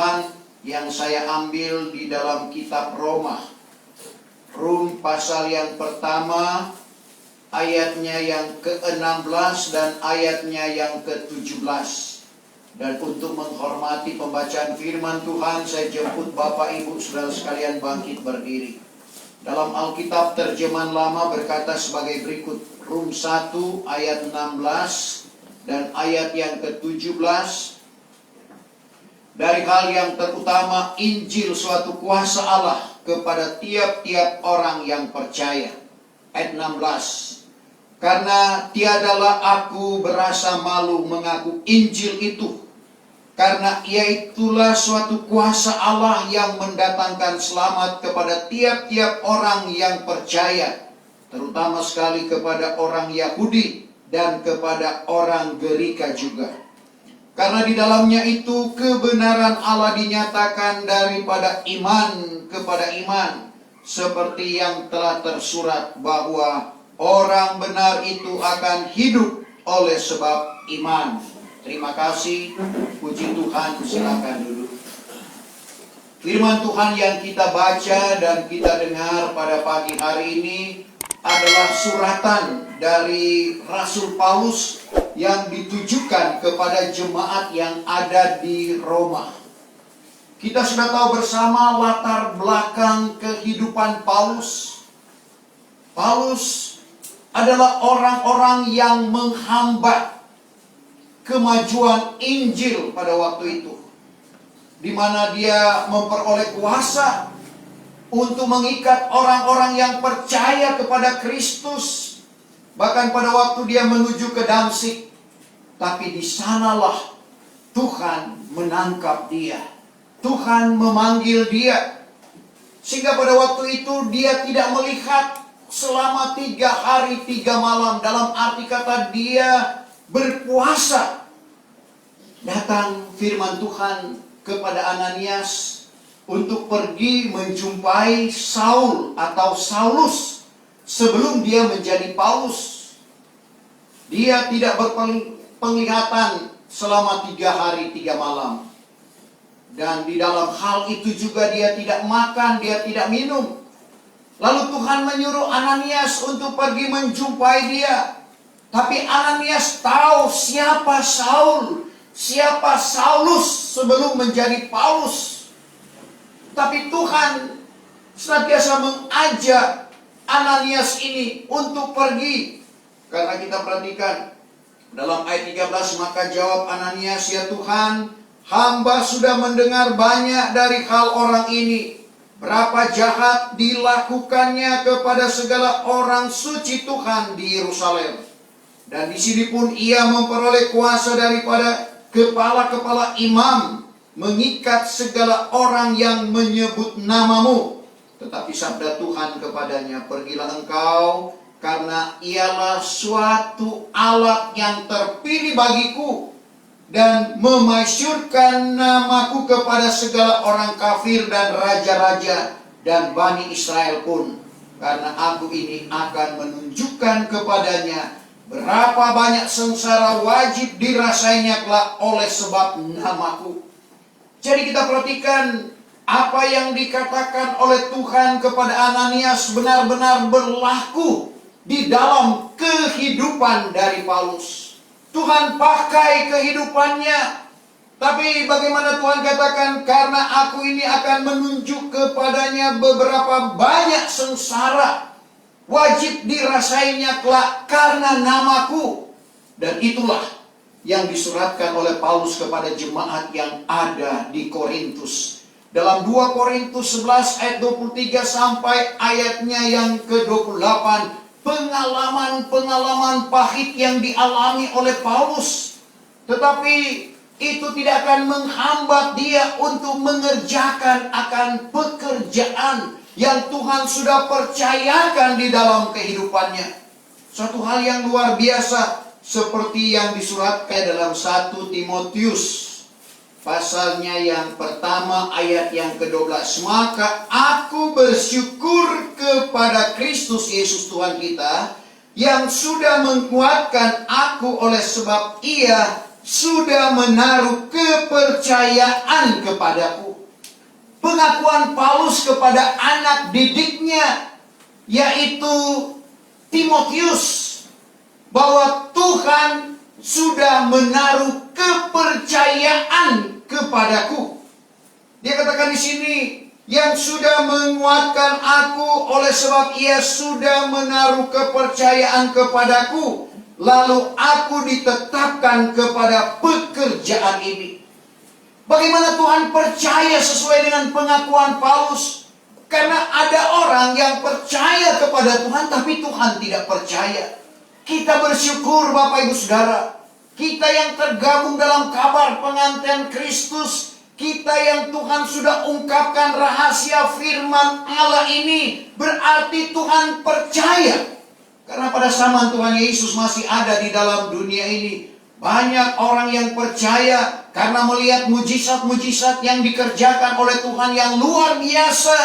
Tuhan yang saya ambil di dalam kitab Roma. Rum pasal yang pertama, ayatnya yang ke-16 dan ayatnya yang ke-17. Dan untuk menghormati pembacaan firman Tuhan, saya jemput Bapak Ibu Saudara sekalian bangkit berdiri. Dalam Alkitab terjemahan lama berkata sebagai berikut. Rum 1 ayat 16 dan ayat yang ke-17. Dari hal yang terutama, Injil suatu kuasa Allah kepada tiap-tiap orang yang percaya. Ayat 16. Karena tiadalah aku berasa malu mengaku Injil itu, karena iaitulah suatu kuasa Allah yang mendatangkan selamat kepada tiap-tiap orang yang percaya, terutama sekali kepada orang Yahudi dan kepada orang Gerika juga. Karena di dalamnya itu kebenaran Allah dinyatakan daripada iman kepada iman, seperti yang telah tersurat bahwa orang benar itu akan hidup oleh sebab iman. Terima kasih, puji Tuhan, silakan duduk. Firman Tuhan yang kita baca dan kita dengar pada pagi hari ini adalah suratan dari Rasul Paulus yang ditujukan kepada jemaat yang ada di Roma. Kita sudah tahu bersama latar belakang kehidupan Paulus. Paulus adalah orang-orang yang menghambat kemajuan Injil pada waktu itu, di mana dia memperoleh kuasa untuk mengikat orang-orang yang percaya kepada Kristus. Bahkan pada waktu dia menuju ke Damsyik, tapi di sanalah Tuhan menangkap dia. Tuhan memanggil dia, sehingga pada waktu itu dia tidak melihat selama 3 hari 3 malam. Dalam arti kata dia berpuasa. Datang firman Tuhan kepada Ananias untuk pergi menjumpai Saul atau Saulus sebelum dia menjadi Paulus. Dia tidak berpenglihatan selama 3 hari 3 malam. Dan di dalam hal itu juga dia tidak makan, dia tidak minum. Lalu Tuhan menyuruh Ananias untuk pergi menjumpai dia. Tapi Ananias tahu siapa Saul, siapa Saulus sebelum menjadi Paulus. Tapi Tuhan senantiasa mengajak Ananias ini untuk pergi. Karena kita perhatikan dalam ayat 13, maka jawab Ananias, ya Tuhan, hamba sudah mendengar banyak dari hal orang ini. Berapa jahat dilakukannya kepada segala orang suci Tuhan di Yerusalem. Dan di sini pun ia memperoleh kuasa daripada kepala-kepala imam, mengikat segala orang yang menyebut namamu. Tetapi sabda Tuhan kepadanya, pergilah engkau, karena ialah suatu alat yang terpilih bagiku, dan memasyurkan namaku kepada segala orang kafir dan raja-raja dan Bani Israel pun. Karena aku ini akan menunjukkan kepadanya berapa banyak sengsara wajib dirasainya kelak oleh sebab namaku. Jadi kita perhatikan apa yang dikatakan oleh Tuhan kepada Ananias benar-benar berlaku di dalam kehidupan dari Paulus. Tuhan pakai kehidupannya. Tapi bagaimana Tuhan katakan, karena aku ini akan menunjuk kepadanya beberapa banyak sengsara wajib dirasainya kelak karena namaku. Dan itulah yang disuratkan oleh Paulus kepada jemaat yang ada di Korintus. Dalam 2 Korintus 11 ayat 23 sampai ayatnya yang ke-28, pengalaman-pengalaman pahit yang dialami oleh Paulus. Tetapi itu tidak akan menghambat dia untuk mengerjakan akan pekerjaan yang Tuhan sudah percayakan di dalam kehidupannya. Suatu hal yang luar biasa, seperti yang disuratkan dalam 1 Timotius pasalnya yang pertama ayat yang ke-12. Maka aku bersyukur kepada Kristus Yesus Tuhan kita, yang sudah menguatkan aku oleh sebab ia sudah menaruh kepercayaan kepadaku. Pengakuan Paulus kepada anak didiknya, yaitu Timotius, bahwa Tuhan sudah menaruh kepercayaan kepadaku. Dia katakan di sini, yang sudah menguatkan aku oleh sebab ia sudah menaruh kepercayaan kepadaku, lalu aku ditetapkan kepada pekerjaan ini. Bagaimana Tuhan percaya sesuai dengan pengakuan Paulus? Karena ada orang yang percaya kepada Tuhan, tapi Tuhan tidak percaya. Kita bersyukur Bapak Ibu Saudara, kita yang tergabung dalam kabar pengantian Kristus, kita yang Tuhan sudah ungkapkan rahasia firman Allah ini, berarti Tuhan percaya. Karena pada zaman Tuhan Yesus masih ada di dalam dunia ini, banyak orang yang percaya karena melihat mujizat-mujizat yang dikerjakan oleh Tuhan yang luar biasa.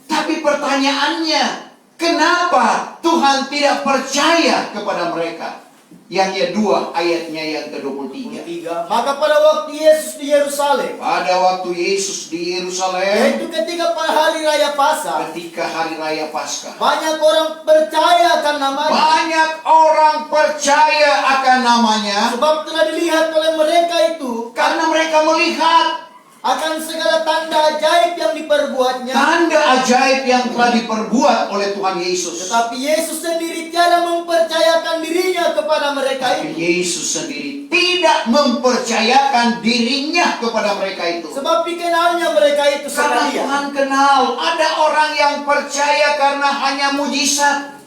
Tapi pertanyaannya, kenapa Tuhan tidak percaya kepada mereka? Yang kedua, ayatnya yang ke-23. Maka pada waktu Yesus di Yerusalem, Pada waktu Yesus di Yerusalem, yaitu ketika hari raya Paskah, ketika hari raya Paskah, banyak orang percaya akan namanya. banyak orang percaya akan namanya, Sebab telah dilihat oleh mereka itu karena mereka melihat akan segala tanda ajaib yang diperbuatnya. tanda ajaib yang telah diperbuat oleh Tuhan Yesus. Tetapi Yesus sendiri tiada mempercayakan dirinya kepada mereka Tapi itu. Yesus sendiri tidak mempercayakan dirinya kepada mereka itu. Sebab dikenalnya mereka itu Karena sekalian. Tuhan kenal, ada orang yang percaya karena hanya mujizat.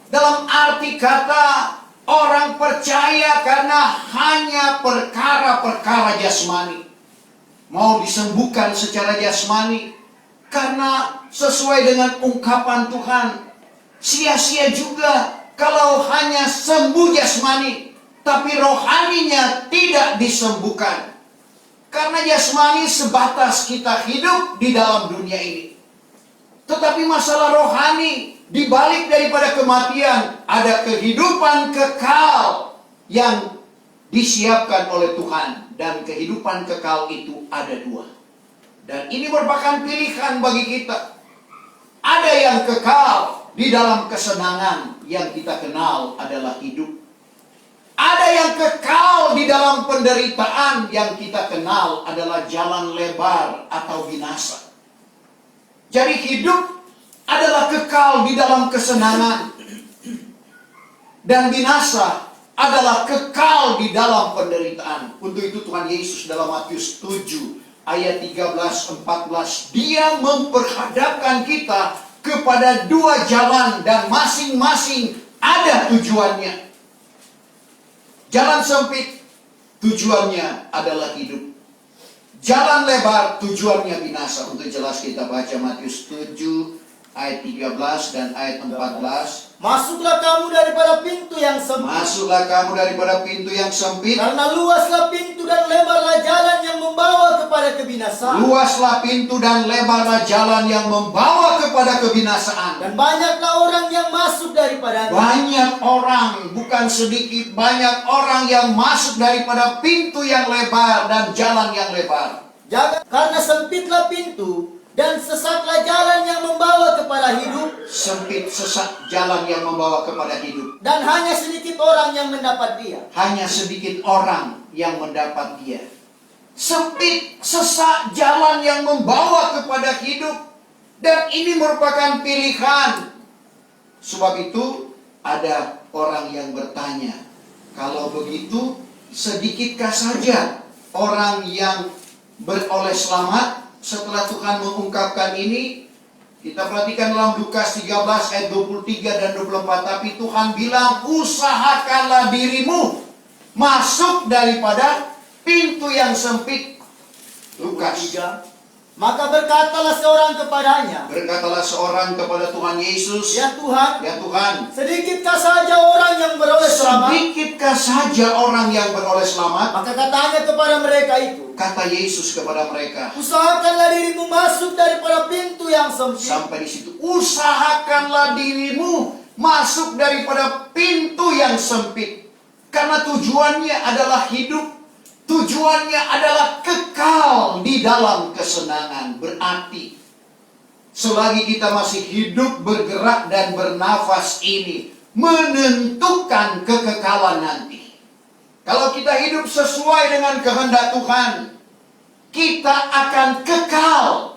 Dalam arti kata, orang percaya karena hanya perkara-perkara jasmani. Mau disembuhkan secara jasmani, karena sesuai dengan ungkapan Tuhan, sia-sia juga kalau hanya sembuh jasmani, tapi rohaninya tidak disembuhkan. Karena jasmani sebatas kita hidup di dalam dunia ini. Tetapi masalah rohani, di balik daripada kematian, ada kehidupan kekal yang disiapkan oleh Tuhan. Dan kehidupan kekal itu ada dua. Dan ini merupakan pilihan bagi kita. Ada yang kekal di dalam kesenangan, yang kita kenal adalah hidup. Ada yang kekal di dalam penderitaan, yang kita kenal adalah jalan lebar atau binasa. Jadi hidup adalah kekal di dalam kesenangan, dan binasa adalah kekal di dalam penderitaan. Untuk itu Tuhan Yesus dalam Matius 7 ayat 13-14, Dia memperhadapkan kita kepada dua jalan, dan masing-masing ada tujuannya. Jalan sempit tujuannya adalah hidup. Jalan lebar tujuannya binasa. Untuk jelas kita baca Matius 7 ayat 13 dan ayat 14. Masuklah kamu daripada pintu yang sempit. Masuklah kamu daripada pintu yang sempit. Karena luaslah pintu dan lebarlah jalan yang membawa kepada kebinasaan. Luaslah pintu dan lebarlah jalan yang membawa kepada kebinasaan. Dan banyaklah orang yang masuk daripadanya. Banyak orang, bukan sedikit, banyak orang yang masuk daripada pintu yang lebar dan jalan yang lebar. Karena sempitlah pintu dan sesatlah jalan yang membawa kepada hidup. Sempit, sesak jalan yang membawa kepada hidup. Dan hanya sedikit orang yang mendapat dia. Hanya sedikit orang yang mendapat dia. Sempit, sesak jalan yang membawa kepada hidup. Dan ini merupakan pilihan. Sebab itu ada orang yang bertanya, kalau begitu sedikitkah saja orang yang beroleh selamat? Setelah Tuhan mengungkapkan ini, kita perhatikan dalam Lukas 13 ayat 23 dan 24. Tapi Tuhan bilang, usahakanlah dirimu masuk daripada pintu yang sempit. Lukas. Maka berkatalah seorang kepadanya, Berkatalah seorang kepada Tuhan Yesus, Ya Tuhan, ya Tuhan, sedikitkah saja orang yang beroleh selamat? sedikitkah saja orang yang beroleh selamat? Maka katanya kepada mereka itu, Kata Yesus kepada mereka, usahakanlah dirimu masuk daripada pintu yang sempit. sampai di situ, usahakanlah dirimu masuk daripada pintu yang sempit. Karena tujuannya adalah hidup. Tujuannya adalah kekal di dalam kesenangan. Berarti selagi kita masih hidup, bergerak, dan bernafas ini menentukan kekekalan nanti. Kalau kita hidup sesuai dengan kehendak Tuhan, kita akan kekal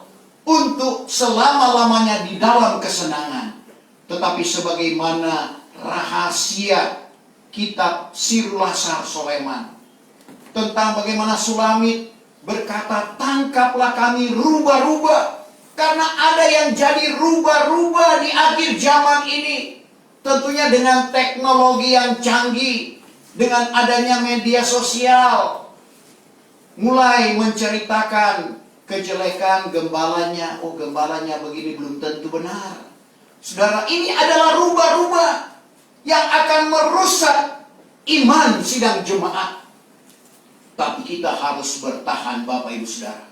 untuk selama-lamanya di dalam kesenangan. Tetapi sebagaimana rahasia kitab Sirulasar Soleman tentang bagaimana Sulamit berkata, tangkaplah kami rubah-rubah. Karena ada yang jadi rubah-rubah di akhir zaman ini. Tentunya dengan teknologi yang canggih, dengan adanya media sosial, mulai menceritakan kejelekan gembalanya. Oh, gembalanya begini, belum tentu benar. Saudara, ini adalah rubah-rubah yang akan merusak iman sidang jemaat. Tapi kita harus bertahan, Bapak Ibu Saudara.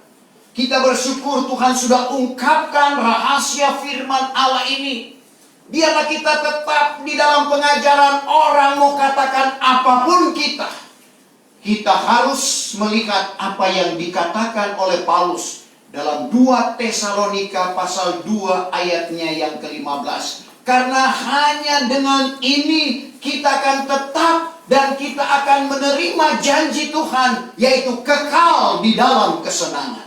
Kita bersyukur Tuhan sudah ungkapkan rahasia firman Allah ini. Biarlah kita tetap di dalam pengajaran. Orang mau katakan apapun kita harus melihat apa yang dikatakan oleh Paulus dalam 2 Tesalonika pasal 2 ayatnya yang ke-15. Karena hanya dengan ini kita akan tetap dan kita akan menerima janji Tuhan, yaitu kekal di dalam kesenangan.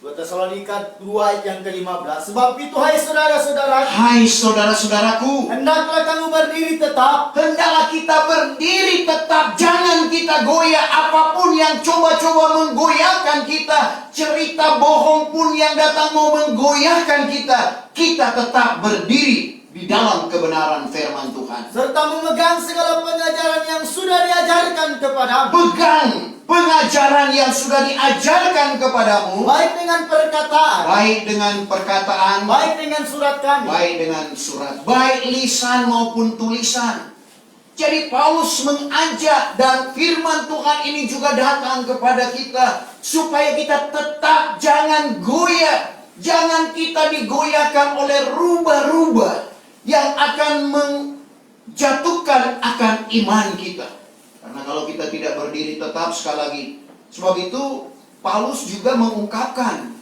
2 Tesalonika 2 ayat yang ke-15. Sebab itu hai saudara-saudara, Hai saudara-saudaraku, hendaklah kamu berdiri tetap. hendaklah kita berdiri tetap. Jangan kita goyah. Apapun yang coba-coba menggoyahkan kita, cerita bohong pun yang datang mau menggoyahkan kita, kita tetap berdiri di dalam kebenaran firman Tuhan. Serta memegang segala pengajaran yang sudah diajarkan kepadamu. Pegang pengajaran yang sudah diajarkan kepadamu, Baik dengan perkataan, baik dengan perkataan, baik dengan surat kami. baik dengan surat, baik lisan maupun tulisan. Jadi Paulus mengajak, dan firman Tuhan ini juga datang kepada kita supaya kita tetap jangan goyah. Jangan kita digoyahkan oleh rubah-rubah yang akan menjatuhkan akan iman kita. Karena kalau kita tidak berdiri tetap, sekali lagi, sebab itu Paulus juga mengungkapkan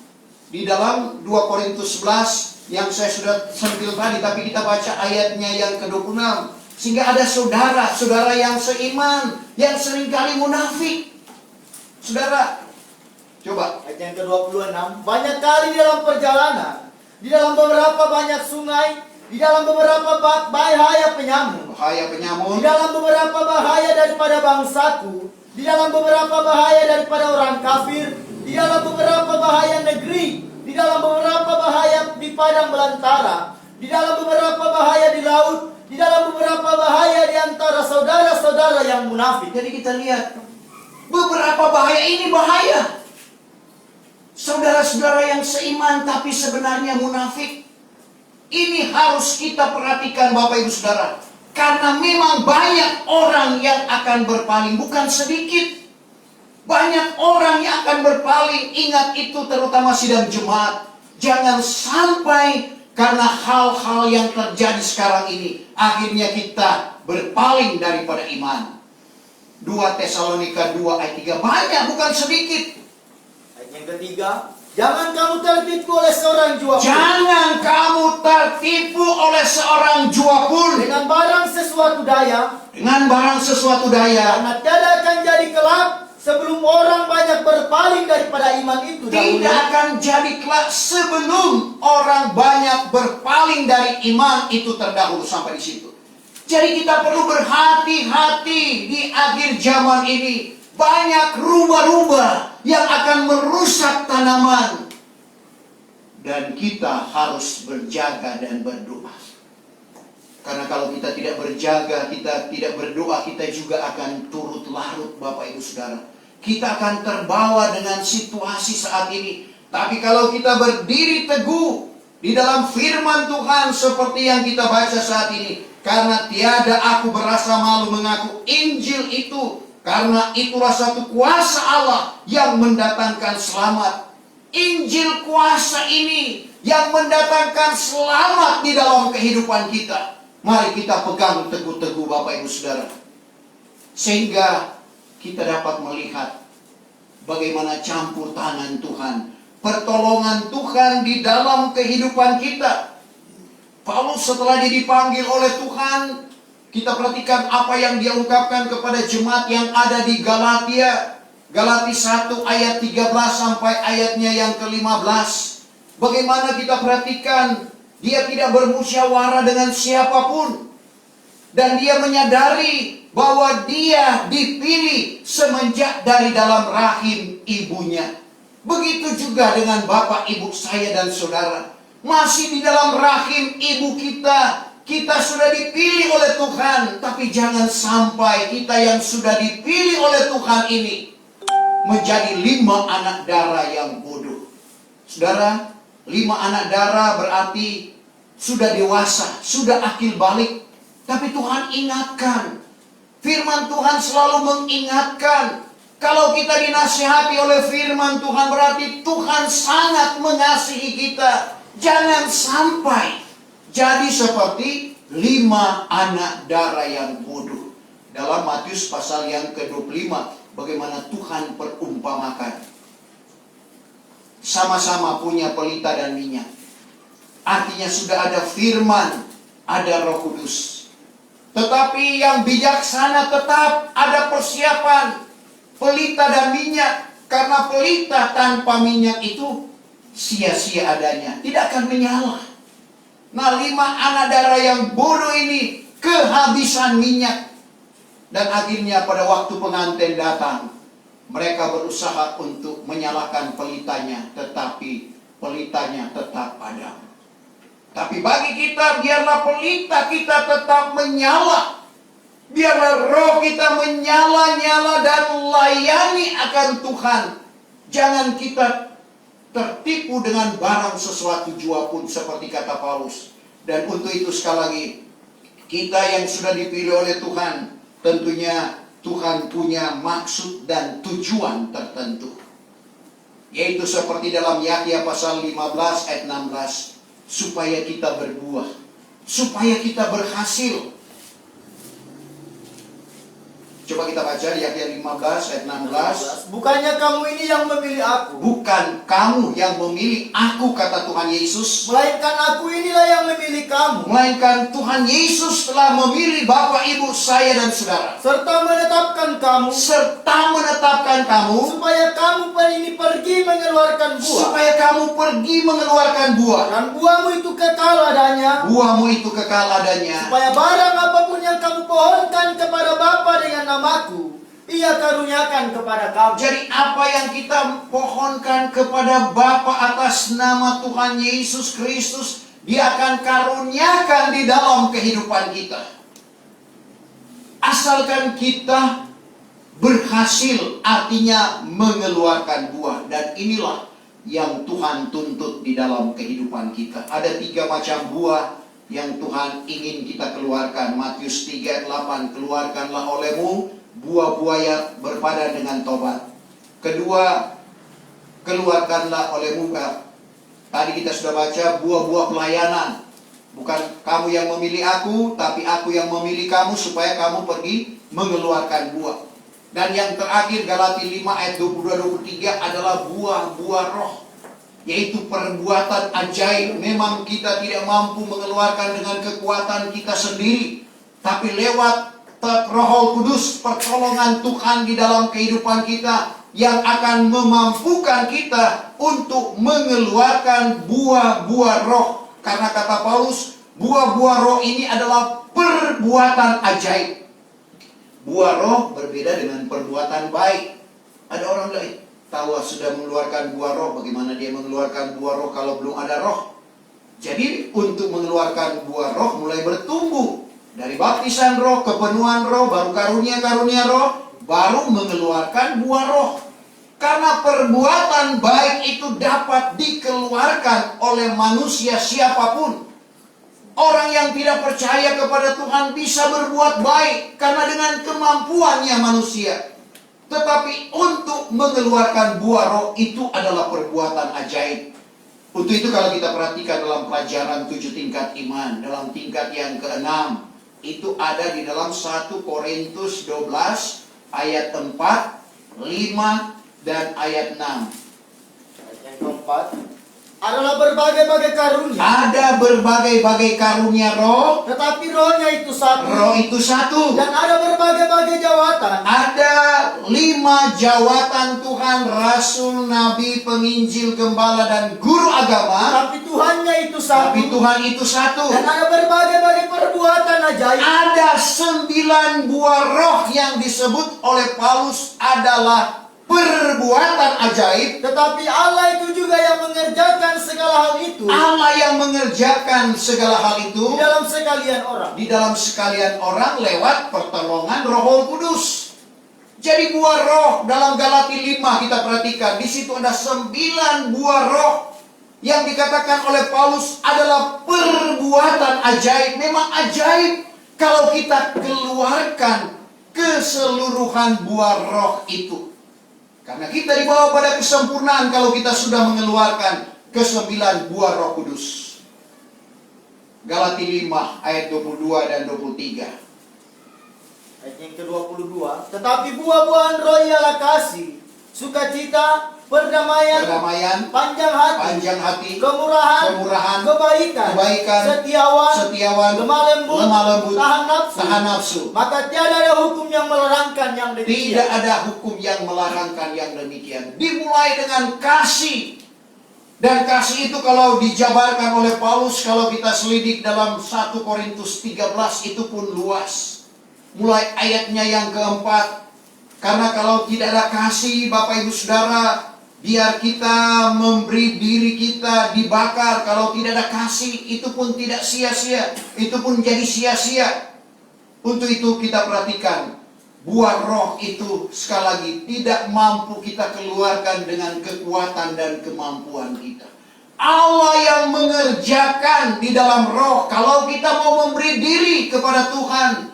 di dalam 2 Korintus 11 yang saya sudah sentil tadi, tapi kita baca ayatnya yang ke-26. Sehingga ada saudara-saudara yang seiman, yang seringkali munafik. Saudara, coba. Ayat yang ke-26. Banyak kali di dalam perjalanan, di dalam beberapa banyak sungai, di dalam beberapa bahaya penyamun, Bahaya di penyamun, dalam beberapa bahaya daripada bangsaku, di dalam beberapa bahaya daripada orang kafir, di dalam beberapa bahaya negeri, di dalam beberapa bahaya di padang belantara, di dalam beberapa bahaya di laut, di dalam beberapa bahaya di antara saudara-saudara yang munafik. Jadi kita lihat beberapa bahaya ini bahaya. Saudara-saudara yang seiman tapi sebenarnya munafik. Ini harus kita perhatikan, Bapak Ibu Saudara. Karena memang banyak orang yang akan berpaling, bukan sedikit. Banyak orang yang akan berpaling. Ingat itu terutama sidang jemaat. Jangan sampai karena hal-hal yang terjadi sekarang ini akhirnya kita berpaling daripada iman. 2 Tesalonika 2 ayat 3. Banyak, bukan sedikit. Ayat yang ketiga. Jangan kamu tertipu oleh seorang jua pun. Jangan kamu tertipu oleh seorang jua pun. Dengan barang sesuatu daya. Dengan barang sesuatu daya. Karena tidak akan jadi kelak sebelum orang banyak berpaling daripada iman itu dahulu. Tidak akan jadi kelak sebelum orang banyak berpaling dari iman itu terdahulu. Sampai di situ. Jadi kita perlu berhati-hati di akhir zaman ini. Banyak rubah-rubah yang akan merusak tanaman. Dan kita harus berjaga dan berdoa. Karena kalau kita tidak berjaga, kita tidak berdoa, kita juga akan turut larut, Bapak Ibu Saudara. Kita akan terbawa dengan situasi saat ini. Tapi kalau kita berdiri teguh di dalam firman Tuhan seperti yang kita baca saat ini. Karena tiada aku berasa malu mengaku Injil itu. Karena itulah satu kuasa Allah yang mendatangkan selamat. Injil kuasa ini yang mendatangkan selamat di dalam kehidupan kita. Mari kita pegang teguh-teguh, Bapak Ibu Saudara. Sehingga kita dapat melihat bagaimana campur tangan Tuhan, pertolongan Tuhan di dalam kehidupan kita. Paulus setelah dia dipanggil oleh Tuhan, kita perhatikan apa yang dia ungkapkan kepada jemaat yang ada di Galatia. Galati 1 ayat 13 sampai ayatnya yang ke-15. Bagaimana kita perhatikan, dia tidak bermusyawarah dengan siapapun. Dan dia menyadari bahwa dia dipilih semenjak dari dalam rahim ibunya. Begitu juga dengan bapak ibu saya dan saudara. Masih di dalam rahim ibu kita, kita sudah dipilih oleh Tuhan. Tapi jangan sampai kita yang sudah dipilih oleh Tuhan ini menjadi 5 anak darah yang bodoh. Saudara, 5 anak darah berarti sudah dewasa, sudah akil balik. Tapi Tuhan ingatkan, firman Tuhan selalu mengingatkan. Kalau kita dinasihati oleh firman Tuhan, berarti Tuhan sangat mengasihi kita. Jangan sampai jadi seperti 5 anak darah yang bodoh. Dalam Matius pasal yang ke-25, bagaimana Tuhan perumpamakan. Sama-sama punya pelita dan minyak. Artinya sudah ada firman, ada Roh Kudus. Tetapi yang bijaksana tetap ada persiapan pelita dan minyak. Karena pelita tanpa minyak itu sia-sia adanya, tidak akan menyala. Nah, 5 anak darah yang bodoh ini kehabisan minyak. Dan akhirnya pada waktu pengantin datang, mereka berusaha untuk menyalakan pelitanya, tetapi pelitanya tetap padam. Tapi bagi kita, biarlah pelita kita tetap menyala. Biarlah roh kita menyala-nyala dan layani akan Tuhan. Jangan kita tertipu dengan barang sesuatu jua pun, seperti kata Paulus. Dan untuk itu sekali lagi, kita yang sudah dipilih oleh Tuhan, tentunya Tuhan punya maksud dan tujuan tertentu. Yaitu seperti dalam Yahya pasal 15 ayat 16. Supaya kita berbuah, supaya kita berhasil. Coba kita baca di Yahya 15 ayat 16. Bukannya kamu ini yang memilih aku, Bukan kamu yang memilih aku, kata Tuhan Yesus, melainkan aku inilah yang memilih kamu, melainkan Tuhan Yesus telah memilih bapak ibu saya dan saudara, serta menetapkan kamu, supaya kamu ini pergi mengeluarkan buah, supaya kamu pergi mengeluarkan buah, dan buahmu itu kekal adanya, supaya barang apapun yang kamu pohonkan kepada Bapa dengan namaku, Ia karuniakan kepada kamu. Jadi apa yang kita pohonkan kepada Bapa atas nama Tuhan Yesus Kristus, Dia akan karuniakan di dalam kehidupan kita. Asalkan kita berhasil, artinya mengeluarkan buah. Dan inilah yang Tuhan tuntut di dalam kehidupan kita. Ada 3 macam buah yang Tuhan ingin kita keluarkan. Matius 3 ayat 8, keluarkanlah olehmu buah-buah yang berpadan dengan tobat. Kedua, keluarkanlah olehmu, tadi kita sudah baca, buah-buah pelayanan. Bukan kamu yang memilih aku, tapi aku yang memilih kamu supaya kamu pergi mengeluarkan buah. Dan yang terakhir, Galati 5 ayat 22-23 adalah buah-buah roh, yaitu perbuatan ajaib. Memang kita tidak mampu mengeluarkan dengan kekuatan kita sendiri, tapi lewat Roh Kudus, pertolongan Tuhan di dalam kehidupan kita, yang akan memampukan kita untuk mengeluarkan buah-buah roh. Karena kata Paulus, buah-buah roh ini adalah perbuatan ajaib. Buah roh berbeda dengan perbuatan baik. Ada orang lain tahu sudah mengeluarkan buah roh, bagaimana dia mengeluarkan buah roh kalau belum ada roh? Jadi untuk mengeluarkan buah roh mulai bertumbuh. Dari baptisan roh, kepenuhan roh, baru karunia-karunia roh, baru mengeluarkan buah roh. Karena perbuatan baik itu dapat dikeluarkan oleh manusia siapapun. Orang yang tidak percaya kepada Tuhan bisa berbuat baik karena dengan kemampuannya manusia. Tetapi untuk mengeluarkan buah roh itu adalah perbuatan ajaib. Untuk itu kalau kita perhatikan dalam pelajaran 7 tingkat iman, dalam tingkat yang ke-6, Itu ada di dalam 1 Korintus 12 ayat 4, 5, dan ayat 6. Yang keempat adalah berbagai-bagai karunia. Ada berbagai-bagai karunia roh, Tetapi rohnya itu satu. roh itu satu. Dan ada berbagai-bagai jawatan. Ada 5 jawatan Tuhan, rasul, nabi, penginjil, gembala, dan guru agama. Tapi Tuhannya itu satu. Tapi Tuhan itu satu. Dan ada berbagai-bagai perbuatan ajaib. Ada 9 buah roh yang disebut oleh Paulus adalah perbuatan ajaib. Tetapi Allah itu juga yang mengerjakan segala hal itu Allah yang mengerjakan segala hal itu di dalam sekalian orang. di dalam sekalian orang lewat pertolongan Roh Kudus. Jadi buah roh dalam Galati 5 kita perhatikan, di situ ada 9 buah roh yang dikatakan oleh Paulus adalah perbuatan ajaib. Memang ajaib kalau kita keluarkan keseluruhan buah roh itu. Karena kita dibawa pada kesempurnaan kalau kita sudah mengeluarkan ke-9 buah Roh Kudus. Galati 5 ayat 22 dan 23. Ayat yang ke-22. Tetapi buah-buahan roh ialah kasih, sukacita, perdamaian, panjang hati, kemurahan, kebaikan, setiawan, lemah lembut, tahan nafsu. Maka tiada ada hukum yang melarangkan yang demikian. Tidak ada hukum yang melarangkan yang demikian. Dimulai dengan kasih. Dan kasih itu kalau dijabarkan oleh Paulus, kalau kita selidik dalam 1 Korintus 13 itu pun luas. Mulai ayatnya yang keempat. Karena kalau tidak ada kasih, Bapak Ibu Saudara, biar kita memberi diri kita dibakar. Kalau tidak ada kasih, itu pun tidak sia-sia. Itu pun jadi sia-sia. Untuk itu kita perhatikan, buah roh itu sekali lagi tidak mampu kita keluarkan dengan kekuatan dan kemampuan kita. Allah yang mengerjakan di dalam roh. Kalau kita mau memberi diri kepada Tuhan,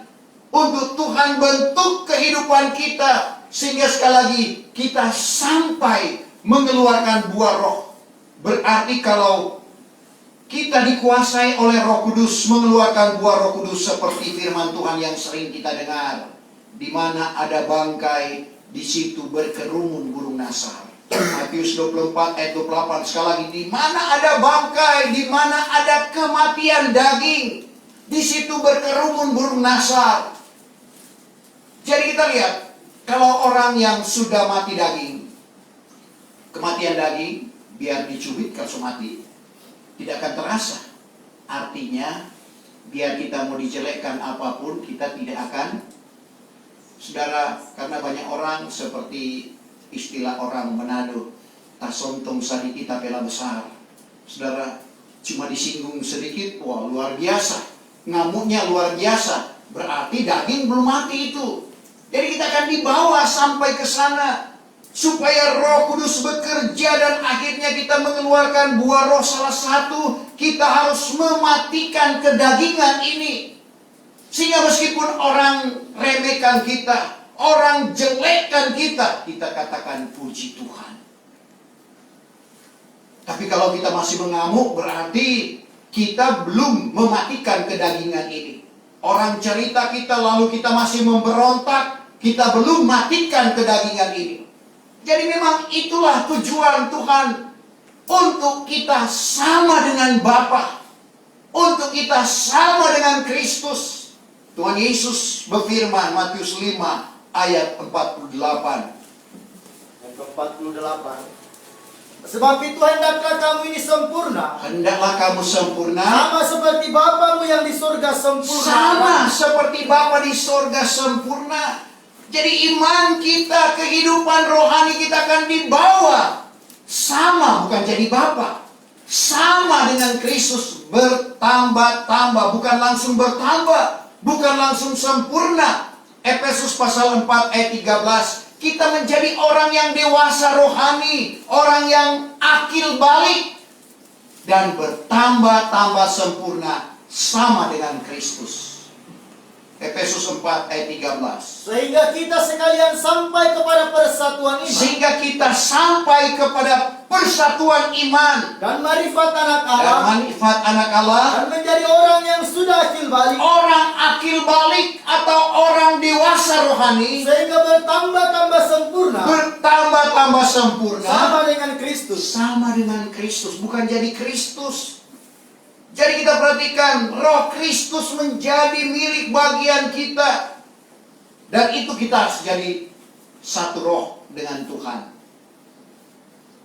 untuk Tuhan bentuk kehidupan kita, sehingga sekali lagi kita sampai mengeluarkan buah roh. Berarti kalau kita dikuasai oleh Roh Kudus, mengeluarkan buah Roh Kudus seperti firman Tuhan yang sering kita dengar. Di mana ada bangkai, di situ berkerumun burung nasar. Matius 24 ayat 28. Sekali lagi, di mana ada bangkai, di mana ada kematian daging, di situ berkerumun burung nasar. Jadi kita lihat, kalau orang yang sudah mati daging, kematian daging, biar dicubit kalau mati, tidak akan terasa. Artinya, biar kita mau dijelekkan apapun, kita tidak akan. Saudara, karena banyak orang seperti istilah orang Manado, tasontong sadiki tapela besar. Saudara, cuma disinggung sedikit, wah luar biasa. Ngamuknya luar biasa. Berarti daging belum mati itu. Jadi kita akan dibawa sampai ke sana, supaya Roh Kudus bekerja dan akhirnya kita mengeluarkan buah roh. Salah satu, kita harus mematikan kedagingan ini. Sehingga meskipun orang remehkan kita, orang jelekkan kita, kita katakan puji Tuhan. Tapi kalau kita masih mengamuk, berarti kita belum mematikan kedagingan ini. Orang cerita kita lalu kita masih memberontak, kita belum matikan kedagingan ini. Jadi memang itulah tujuan Tuhan, untuk kita sama dengan Bapa, untuk kita sama dengan Kristus. Tuhan Yesus berfirman, Matius 5 ayat 48. Ayat 48. Sebab itu hendaklah kamu ini sempurna. Hendaklah kamu sempurna, Sama seperti Bapamu yang di surga sempurna. sama seperti Bapa di sorga sempurna. Jadi iman kita, kehidupan rohani kita akan dibawa sama, bukan jadi Bapa, sama dengan Kristus, bertambah-tambah, bukan langsung bertambah, bukan langsung sempurna. Efesus pasal 4 ayat 13. Kita menjadi orang yang dewasa rohani, orang yang akil balik, dan bertambah-tambah sempurna sama dengan Kristus. Efesus 4 ayat 13. Sehingga kita sekalian sampai kepada persatuan iman Sehingga kita sampai kepada persatuan iman dan marifat anak dan Allah manfaat anak Allah, dan menjadi orang yang sudah akil balik, orang akil balik atau orang dewasa rohani, sehingga bertambah-tambah sempurna bertambah-tambah sempurna sama dengan Kristus. sama dengan Kristus, bukan jadi Kristus. Jadi kita perhatikan, roh Kristus menjadi milik bagian kita. Dan itu kita harus jadi satu roh dengan Tuhan.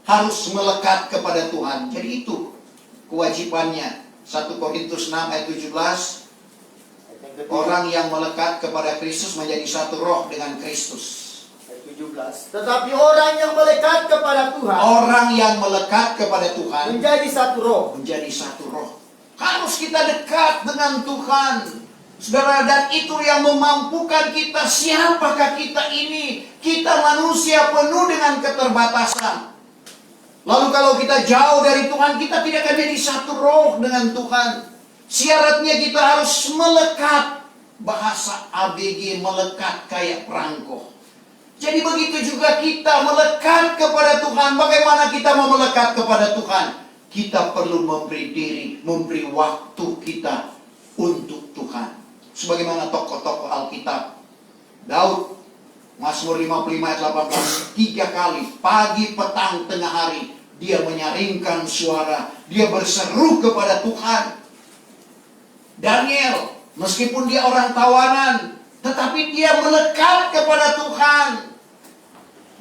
Harus melekat kepada Tuhan. Jadi itu kewajibannya. 1 Korintus 6 ayat 17. Orang yang melekat kepada Kristus menjadi satu roh dengan Kristus. 17. Tetapi orang yang melekat kepada Tuhan, Orang yang melekat kepada Tuhan menjadi satu roh. menjadi satu roh. Harus kita dekat dengan Tuhan, saudara, dan itu yang memampukan kita. Siapakah kita ini? Kita manusia penuh dengan keterbatasan. Lalu kalau kita jauh dari Tuhan, kita tidak akan jadi satu roh dengan Tuhan. Syaratnya kita harus melekat. Bahasa ABG, melekat kayak perangko. Jadi begitu juga kita melekat kepada Tuhan. Bagaimana kita mau melekat kepada Tuhan? Kita perlu memberi diri, memberi waktu kita untuk Tuhan. Sebagaimana tokoh-tokoh Alkitab. Daud, Mazmur 55 ayat 18, 3 kali, pagi, petang, tengah hari, dia menyaringkan suara, dia berseru kepada Tuhan. Daniel, meskipun dia orang tawanan, tetapi dia melekat kepada Tuhan.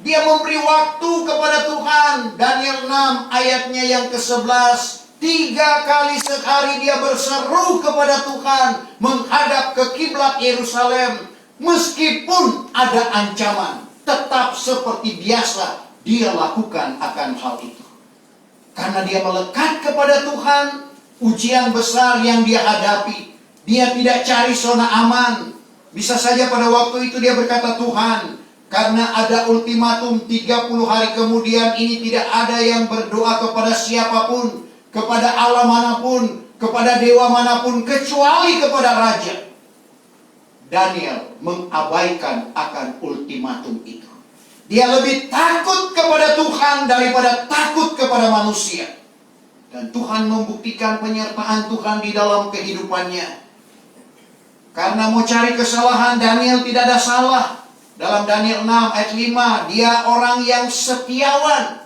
Dia memberi waktu kepada Tuhan. Daniel 6 ayatnya yang ke-11. 3 kali sehari dia berseru kepada Tuhan, menghadap ke kiblat Yerusalem. Meskipun ada ancaman, tetap seperti biasa dia lakukan akan hal itu. Karena dia melekat kepada Tuhan, ujian besar yang dia hadapi, dia tidak cari zona aman. Bisa saja pada waktu itu dia berkata, Tuhan, karena ada ultimatum 30 hari kemudian ini tidak ada yang berdoa kepada siapapun, kepada Allah manapun, kepada dewa manapun, kecuali kepada raja. Daniel mengabaikan akan ultimatum itu. Dia lebih takut kepada Tuhan daripada takut kepada manusia. Dan Tuhan membuktikan penyertaan Tuhan di dalam kehidupannya. Karena mau cari kesalahan, Daniel tidak ada salah. Dalam Daniel 6 ayat 5, dia orang yang setiawan.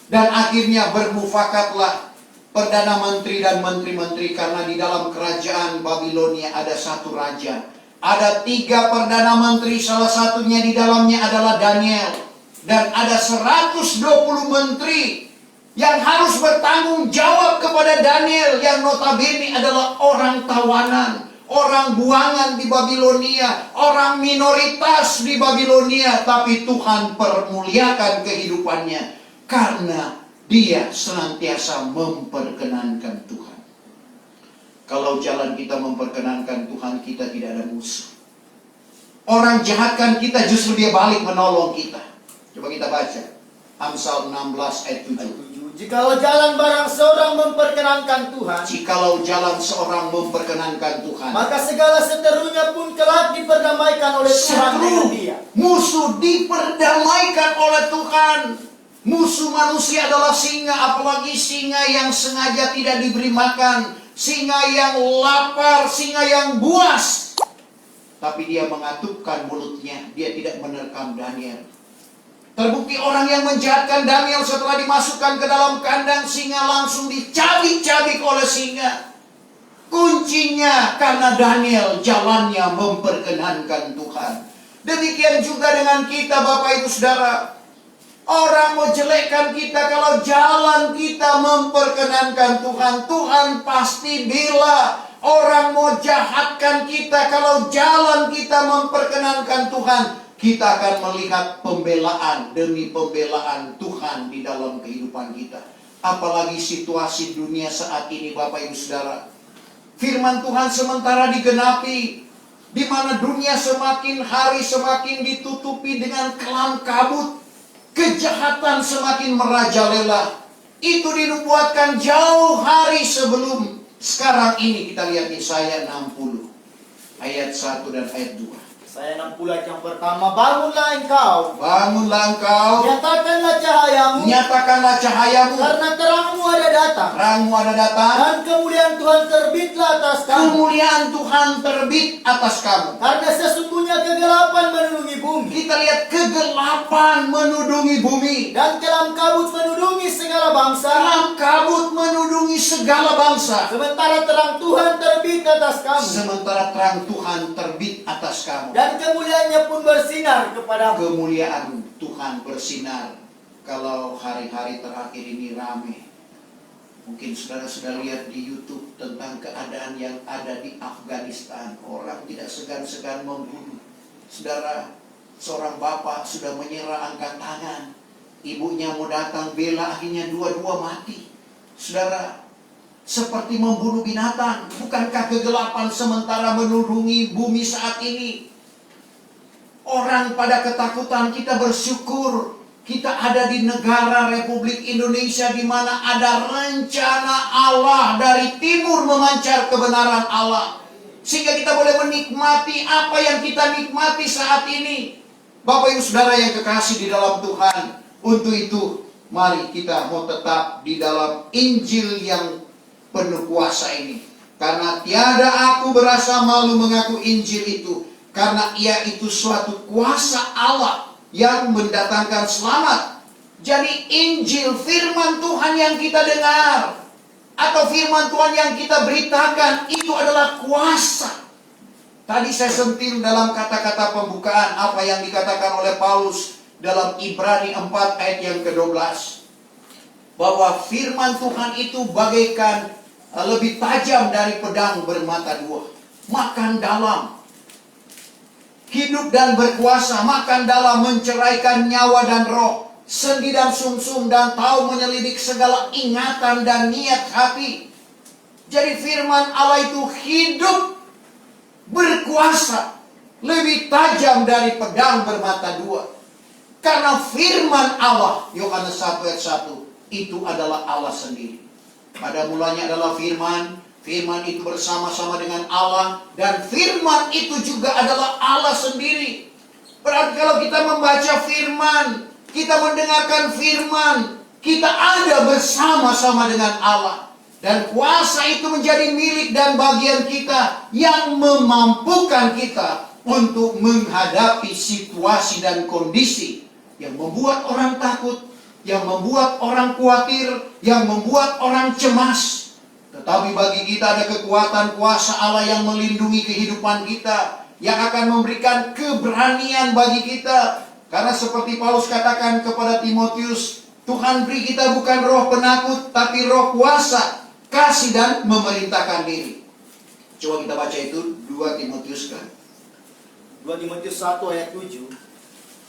Dan akhirnya bermufakatlah Perdana Menteri dan Menteri-Menteri. Karena di dalam kerajaan Babilonia ada satu raja. Ada 3 Perdana Menteri, salah satunya di dalamnya adalah Daniel. Dan ada 120 menteri yang harus bertanggung jawab kepada Daniel. Yang notabene adalah orang tawanan, orang buangan di Babilonia, orang minoritas di Babilonia. Tapi Tuhan permuliakan kehidupannya karena dia senantiasa memperkenankan Tuhan. Kalau jalan kita memperkenankan Tuhan, kita tidak ada musuh. Orang jahatkan kita, justru dia balik menolong kita. Coba kita baca Amsal 16 ayat 7. Jikalau jalan barang seorang memperkenankan Tuhan, Jikalau jalan seorang memperkenankan Tuhan, maka segala seterunya pun kelak diperdamaikan oleh Tuhan dengan dia. musuh diperdamaikan oleh Tuhan. Musuh manusia adalah singa, apalagi singa yang sengaja tidak diberi makan, singa yang lapar, singa yang buas. Tapi dia mengatupkan mulutnya, dia tidak menerkam Daniel. Terbukti orang yang menjahatkan Daniel setelah dimasukkan ke dalam kandang singa langsung dicabik-cabik oleh singa. Kuncinya karena Daniel jalannya memperkenankan Tuhan. Demikian juga dengan kita, Bapak Ibu Saudara. Orang mau jelekkan kita, kalau jalan kita memperkenankan Tuhan, Tuhan pasti bela. Orang mau jahatkan kita, kalau jalan kita memperkenankan Tuhan, kita akan melihat pembelaan demi pembelaan Tuhan di dalam kehidupan kita. Apalagi situasi dunia saat ini, Bapak Ibu Saudara. Firman Tuhan sementara digenapi, di mana dunia semakin hari semakin ditutupi dengan kelam kabut. Kejahatan semakin merajalela. Itu dinubuatkan jauh hari sebelum sekarang ini. Kita lihat Yesaya 60. ayat 1 dan ayat 2. Saya 60 ayat yang pertama. Bangunlah engkau, Bangunlah engkau, nyatakanlah cahayamu, nyatakanlah cahayamu, karena terangmu ada datang, terangmu ada datang, dan kemuliaan Tuhan terbitlah atas kamu. kemuliaan Tuhan terbit atas kamu. Karena sesungguhnya kegelapan menuntungi bumi, Kita lihat kegelapan menudungi bumi. dan kelam kabut menudungi segala bangsa. Kelam kabut menudungi segala bangsa. Sementara terang Tuhan terbit atas kamu, Sementara terang Tuhan terbit atas kamu. dan kemuliaannya pun bersinar kepadamu. Kemuliaan Tuhan bersinar. Kalau hari-hari terakhir ini ramai. Mungkin saudara sudah lihat di YouTube tentang keadaan yang ada di Afghanistan. Orang tidak segan-segan membunuh. Saudara, seorang bapak sudah menyerah angkat tangan. Ibunya mau datang bela, akhirnya dua-dua mati. Saudara, seperti membunuh binatang. Bukankah kegelapan sementara menudungi bumi saat ini? Orang pada ketakutan. Kita bersyukur kita ada di negara Republik Indonesia, di mana ada rencana Allah dari timur memancar kebenaran Allah, sehingga kita boleh menikmati apa yang kita nikmati saat ini. Bapak Ibu Saudara yang kekasih di dalam Tuhan, untuk itu mari kita mau tetap di dalam Injil yang penuh kuasa ini. Karena tiada aku berasa malu mengaku Injil itu, karena ia itu suatu kuasa Allah yang mendatangkan selamat. Jadi Injil, firman Tuhan yang kita dengar, atau firman Tuhan yang kita beritakan, itu adalah kuasa. Tadi saya sentil dalam kata-kata pembukaan apa yang dikatakan oleh Paulus dalam Ibrani 4 ayat yang ke-12. Bahwa firman Tuhan itu bagaikan lebih tajam dari pedang bermata dua. Makan dalam, hidup dan berkuasa, makan dalam, menceraikan nyawa dan roh, sendi dan sumsum, dan tahu menyelidik segala ingatan dan niat hati. Jadi firman Allah itu hidup, berkuasa, lebih tajam dari pedang bermata dua. Karena firman Allah, Yohanes 1 ayat 1, itu adalah Allah sendiri. Pada mulanya adalah firman, firman itu bersama-sama dengan Allah, dan firman itu juga adalah Allah sendiri. Berarti kalau kita membaca firman, kita mendengarkan firman, kita ada bersama-sama dengan Allah. Dan kuasa itu menjadi milik dan bagian kita, yang memampukan kita untuk menghadapi situasi dan kondisi yang membuat orang takut, yang membuat orang khawatir, yang membuat orang cemas. Tetapi bagi kita ada kekuatan kuasa Allah yang melindungi kehidupan kita, yang akan memberikan keberanian bagi kita. Karena seperti Paulus katakan kepada Timotius, Tuhan beri kita bukan roh penakut, tapi roh kuasa, kasih, dan memerintahkan diri. Coba kita baca itu 2 Timotius kan. 2 Timotius 1 ayat 7.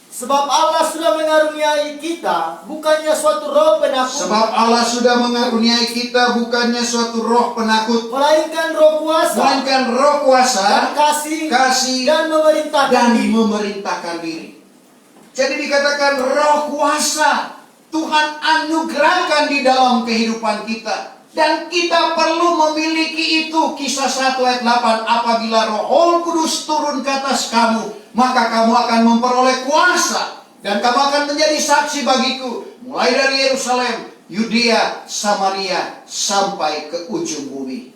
Sebab Allah sudah mengaruniai kita bukannya suatu roh penakut, Sebab Allah sudah mengaruniai kita bukannya suatu roh penakut, melainkan roh kuasa, melainkan roh kuasa, dan kasih, dan memerintahkan diri. Jadi dikatakan roh kuasa Tuhan anugerahkan di dalam kehidupan kita. Dan kita perlu memiliki itu. Kisah 1 ayat 8. Apabila Roh Kudus turun ke atas kamu, maka kamu akan memperoleh kuasa, dan kamu akan menjadi saksi bagiku, mulai dari Yerusalem, Yudea, Samaria, sampai ke ujung bumi.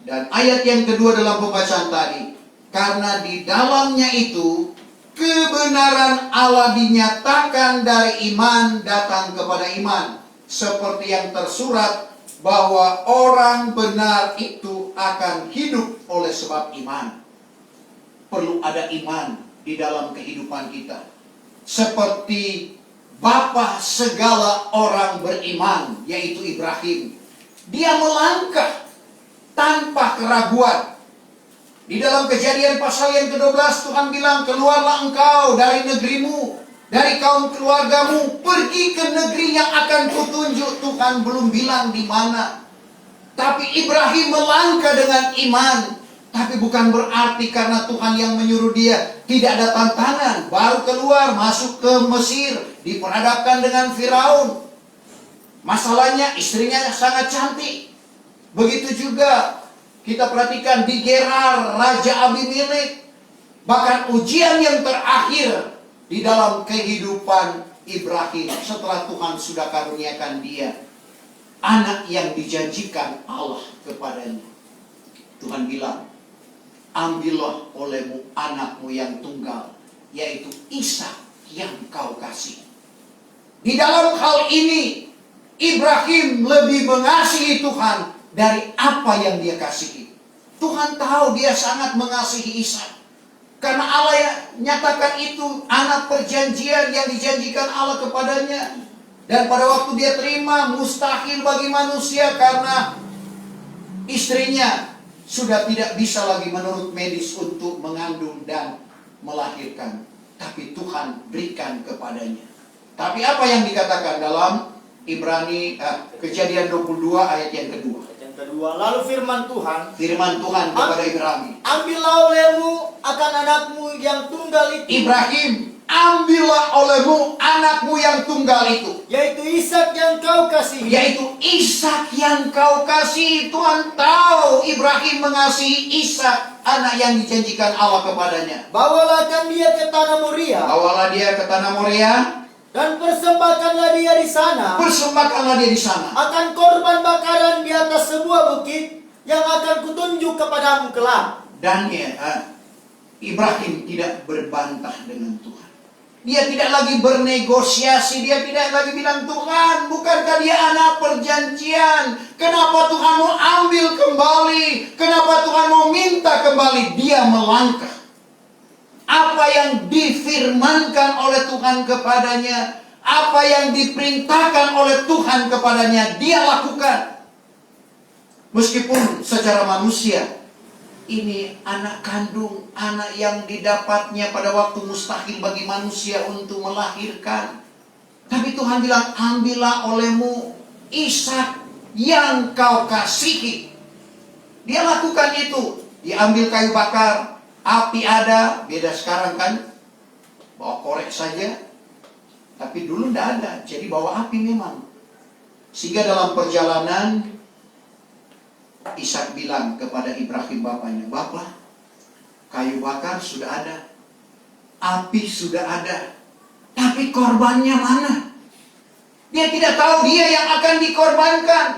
Dan ayat yang kedua dalam pembacaan tadi, karena di dalamnya itu kebenaran Allah dinyatakan dari iman datang kepada iman, seperti yang tersurat, bahwa orang benar itu akan hidup oleh sebab iman. Perlu ada iman di dalam kehidupan kita. Seperti bapa segala orang beriman, yaitu Ibrahim. Dia melangkah tanpa keraguan. Di dalam Kejadian pasal yang ke-12 Tuhan bilang, keluarlah engkau dari negerimu, dari kaum keluargamu, pergi ke negeri yang akan kutunjuk. Tuhan belum bilang di mana. Tapi Ibrahim melangkah dengan iman. Tapi bukan berarti karena Tuhan yang menyuruh dia, tidak ada tantangan. Baru keluar, masuk ke Mesir, diperhadapkan dengan Firaun. Masalahnya istrinya sangat cantik. Begitu juga Kita perhatikan di Gerar, Raja Abimelek. Bahkan ujian yang terakhir di dalam kehidupan Ibrahim setelah Tuhan sudah karuniakan dia anak yang dijanjikan Allah kepadanya. Tuhan bilang, ambillah olehmu anakmu yang tunggal, yaitu Ishak yang kau kasih. Di dalam hal ini, Ibrahim lebih mengasihi Tuhan dari apa yang dia kasihi. Tuhan tahu dia sangat mengasihi Ishak. Karena Allah yang nyatakan itu anak perjanjian yang dijanjikan Allah kepadanya. Dan pada waktu dia terima, mustahil bagi manusia karena istrinya sudah tidak bisa lagi menurut medis untuk mengandung dan melahirkan. Tapi Tuhan berikan kepadanya. Tapi apa yang dikatakan dalam Kejadian 22 ayat yang kedua. Kedua, lalu firman Tuhan Kepada Ibrahim, ambillah olehmu akan anakmu yang tunggal itu, Ibrahim, ambillah olehmu anakmu yang tunggal itu, yaitu Ishak yang kau kasihi. Tuhan tahu Ibrahim mengasihi Ishak, anak yang dijanjikan Allah kepadanya. Bawalah dia ke tanah Moria, dan persembahkanlah dia di sana. Akan korban bakaran di atas sebuah bukit yang akan kutunjuk kepadamu kelak. Dan Ibrahim tidak berbantah dengan Tuhan. Dia tidak lagi bernegosiasi. Dia tidak lagi bilang, Tuhan, bukankah dia anak perjanjian? Kenapa Tuhan mau ambil kembali? Kenapa Tuhan mau minta kembali? Dia melangkah. Apa yang difirmankan oleh Tuhan kepadanya, apa yang diperintahkan oleh Tuhan kepadanya, dia lakukan. Meskipun secara manusia, ini anak kandung, anak yang didapatnya pada waktu mustahil bagi manusia untuk melahirkan. Tapi Tuhan bilang, ambillah olehmu Ishak yang kau kasihi. Dia lakukan itu. Diambil kayu bakar, api ada, beda sekarang kan, bawa korek saja. Tapi dulu tidak ada, jadi bawa api memang. Sehingga dalam perjalanan, Ishak bilang kepada Ibrahim bapaknya, Bapak, kayu bakar sudah ada, api sudah ada, tapi korbannya mana? Dia tidak tahu dia yang akan dikorbankan.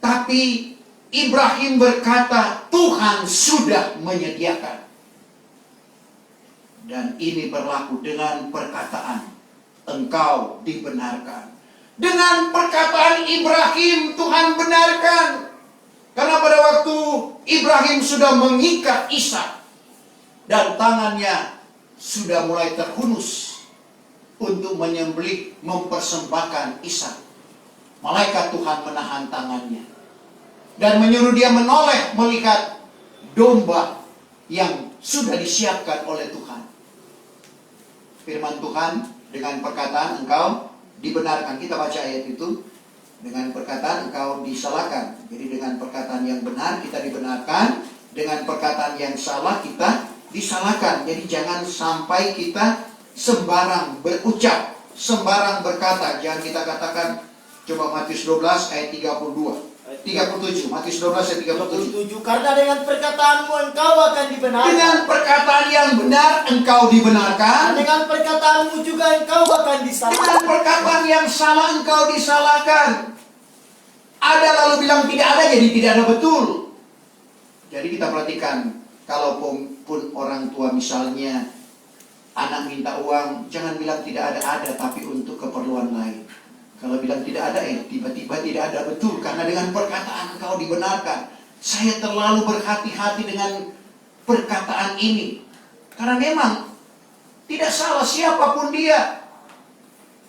Tapi Ibrahim berkata, Tuhan sudah menyediakan. Dan ini berlaku dengan perkataan, engkau dibenarkan. Dengan perkataan Ibrahim, Tuhan benarkan. Karena pada waktu Ibrahim sudah mengikat Ishak, dan tangannya sudah mulai terhunus untuk menyembelih, mempersembahkan Ishak, malaikat Tuhan menahan tangannya dan menyuruh dia menoleh melihat domba yang sudah disiapkan oleh Tuhan. Firman Tuhan dengan perkataan engkau dibenarkan. Kita baca ayat itu. Dengan perkataan engkau disalahkan. Jadi dengan perkataan yang benar kita dibenarkan, dengan perkataan yang salah kita disalahkan. Jadi jangan sampai kita sembarang berucap, sembarang berkata. Jangan kita katakan, coba Matius 12 ayat 37, Matius 12 ayat 37. Karena dengan perkataanmu engkau akan dibenarkan. Dengan perkataan yang benar engkau dibenarkan. Dengan perkataanmu juga engkau akan disalahkan. Dengan perkataan yang salah engkau disalahkan. Ada lalu bilang tidak ada, jadi tidak ada betul. Jadi kita perhatikan, kalaupun orang tua misalnya anak minta uang, jangan bilang tidak ada, tapi untuk keperluan lain. Kalau bilang tidak ada, tiba-tiba tidak ada, betul. Karena dengan perkataan engkau dibenarkan. Saya terlalu berhati-hati dengan perkataan ini. Karena memang tidak salah siapapun dia.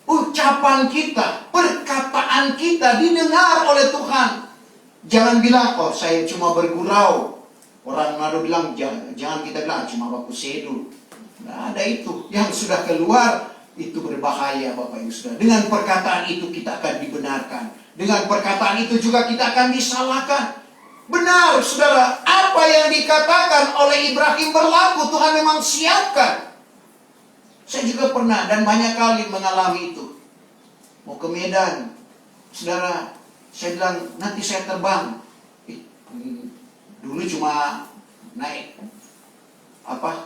Ucapan kita, perkataan kita didengar oleh Tuhan. Jangan bilang, oh saya cuma bergurau. Orang lalu bilang, jangan kita bilang, cuma baku sedul. Nah, ada itu. Yang sudah keluar, itu berbahaya Bapak Ibu Saudara. Dengan perkataan itu kita akan dibenarkan. Dengan perkataan itu juga kita akan disalahkan. Benar Saudara, apa yang dikatakan oleh Ibrahim berlaku. Tuhan memang siapkan. Saya juga pernah dan banyak kali mengalami itu. Mau ke Medan, Saudara, saya bilang nanti saya terbang. 2 Dulu cuma naik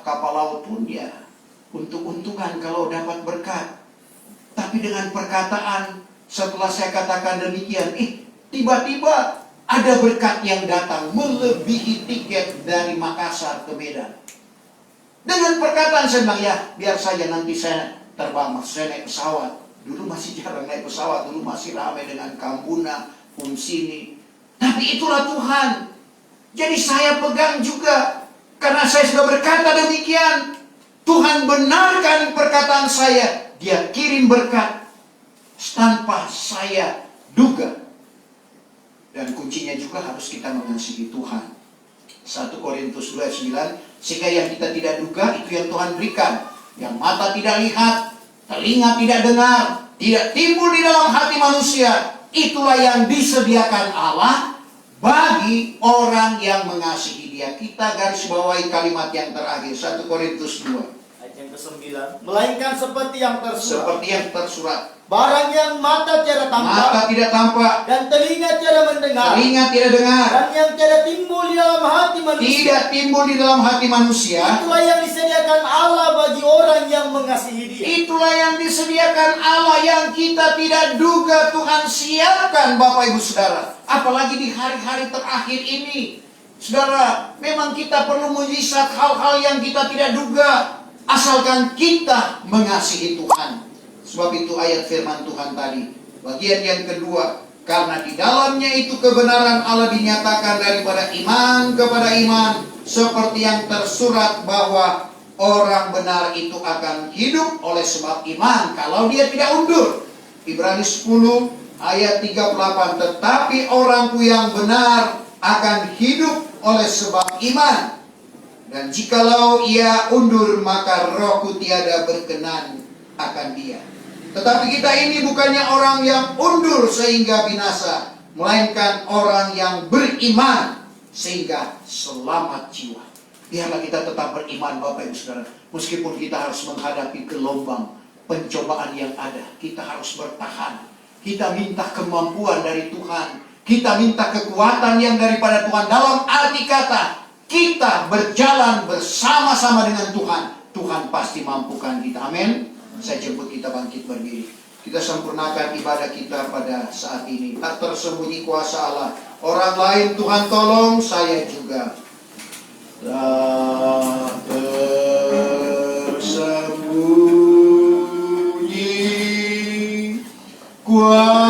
kapal laut pun ya untung-untungan kalau dapat berkat. Tapi dengan perkataan setelah saya katakan demikian, tiba-tiba ada berkat yang datang melebihi tiket dari Makassar ke Medan. Dengan perkataan saya bilang, ya biar saja nanti saya terbang, saya naik pesawat. Dulu masih jarang naik pesawat, dulu masih ramai dengan Kambuna, Sini. Tapi itulah Tuhan. Jadi saya pegang juga, karena saya sudah berkata demikian. Tuhan benarkan perkataan saya, Dia kirim berkat tanpa saya duga. Dan kuncinya juga harus kita mengasihi Tuhan. 1 Korintus 2 ayat 9, sehingga yang kita tidak duga itu yang Tuhan berikan. Yang mata tidak lihat, telinga tidak dengar, tidak timbul di dalam hati manusia, itulah yang disediakan Allah bagi orang yang mengasihi Dia. Kita garis bawahi kalimat yang terakhir, 1 Korintus 2 ayat yang ke-9. Melainkan seperti yang tersurat. Barang yang mata tiada Mata tampak, tidak tampak, dan telinga tiada mendengar, telinga tidak dengar, dan yang tiada timbul di dalam hati manusia, tidak timbul di dalam hati manusia, itulah yang disediakan Allah bagi orang yang mengasihi Dia. itulah yang disediakan Allah yang kita tidak duga Tuhan siapkan, Bapak Ibu Saudara. Apalagi di hari-hari terakhir ini, Saudara, memang kita perlu melihat hal-hal yang kita tidak duga, asalkan kita mengasihi Tuhan. Sebab itu ayat firman Tuhan tadi, bagian yang kedua, karena di dalamnya itu kebenaran Allah dinyatakan daripada iman kepada iman, seperti yang tersurat bahwa orang benar itu akan hidup oleh sebab iman, kalau dia tidak undur. Ibrani 10 ayat 38, tetapi orangku yang benar akan hidup oleh sebab iman. Dan jikalau ia undur, maka rohku tiada berkenan akan dia. Tetapi kita ini bukannya orang yang undur sehingga binasa, melainkan orang yang beriman sehingga selamat jiwa. Biarlah kita tetap beriman, Bapak Ibu Saudara. Meskipun kita harus menghadapi gelombang pencobaan yang ada, kita harus bertahan. Kita minta kemampuan dari Tuhan. Kita minta kekuatan yang daripada Tuhan. Dalam arti kata, kita berjalan bersama-sama dengan Tuhan. Tuhan pasti mampukan kita. Amin. Saya jemput kita bangkit berdiri. Kita sempurnakan ibadah kita pada saat ini. Tak tersembunyi kuasa Allah. Orang lain Tuhan tolong, saya juga. Tak tersembunyi kuasa